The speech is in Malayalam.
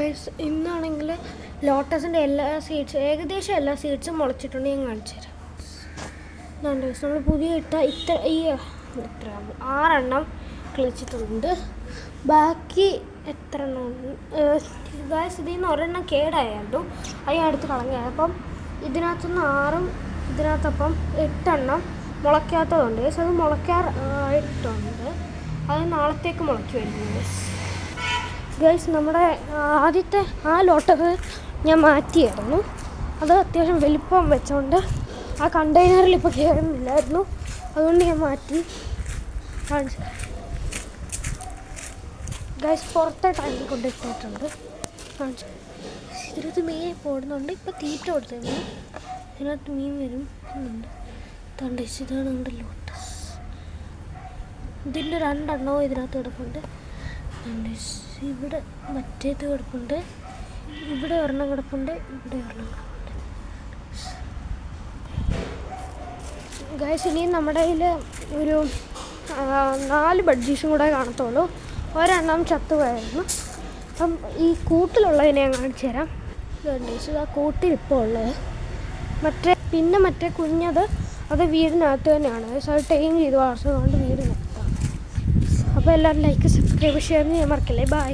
ഗൈസ് ഇന്നാണെങ്കിൽ ലോട്ടസിൻ്റെ എല്ലാ സീഡ്സും ഏകദേശം എല്ലാ സീഡ്സും മുളച്ചിട്ടുണ്ട്. ഞാൻ കാണിച്ചു തരാം. ഇതുണ്ട് ഗൈസ്, നമ്മൾ പുതിയ ഇട്ട ഇത്ര 6 കിളിച്ചിട്ടുണ്ട്. ബാക്കി എത്ര എണ്ണം ഗൈസ്, ഇതിൽ നിന്ന് ഒരെണ്ണം കേടായിരുന്നു, അത് ഞാൻ എടുത്ത് കളഞ്ഞാൽ. അപ്പം ഇതിനകത്തുനിന്ന് 6 ഇതിനകത്തപ്പം 8 മുളയ്ക്കാത്തതുണ്ട് ഗൈസ്. അത് മുളയ്ക്കാറായിട്ടുണ്ട്, അത് നാളത്തേക്ക് മുളയ്ക്കുമായിരുന്നു ഗൈസ്. നമ്മുടെ ആദ്യത്തെ ആ ലോട്ടസ് ഞാൻ മാറ്റിയായിരുന്നു. അത് അത്യാവശ്യം വലിപ്പം വെച്ചുകൊണ്ട് ആ കണ്ടെയ്നറിൽ ഇപ്പോൾ കയറുന്നില്ലായിരുന്നു, അതുകൊണ്ട് ഞാൻ മാറ്റി കാണിച്ചു ഗൈസ്. പുറത്തെ ടാങ്കിൽ കൊണ്ടിട്ടിട്ടുണ്ട് കാണിച്ചു. ഇതിനകത്ത് മീൻ പോടുന്നുണ്ട്. ഇപ്പോൾ തീറ്റ കൊടുത്തത് ഇതിനകത്ത് മീൻ വരും എന്നുണ്ട്. ഇതാണ് നമ്മുടെ ലോട്ടസ്. ഇതിൻ്റെ 2 ഇതിനകത്ത് കിടപ്പുണ്ട്. ഇവിടെ മറ്റേത് കിടപ്പുണ്ട്, ഇവിടെ ഒരെണ്ണം കിടപ്പുണ്ട്, ഇവിടെ ഒരെണ്ണം കിടപ്പുണ്ട് ഗൈസ്. ഇനിയും നമ്മുടെ കയ്യിൽ ഒരു 4 ബഡ്ജീസും കൂടെ കാണത്തുള്ളൂ. ഒരെണ്ണം ചത്തുപോയായിരുന്നു. അപ്പം ഈ കൂട്ടിലുള്ളതിനെ ഞാൻ കാണിച്ചു തരാം. ഗൈസ്, ആ കൂട്ടിൽ ഇപ്പോൾ ഉള്ളത് മറ്റേ കുഞ്ഞത് അത് വീടിനകത്ത് തന്നെയാണ്. അത് ടൈം ചെയ്ത് വളർച്ചതുകൊണ്ട് വീടിനകത്താണ്. അപ്പോൾ എല്ലാവരും ലൈക്ക് സബ്സ്ക്രൈബ് ചെയ്യാൻ ഞാൻ മറക്കല്ലേ. ബൈ.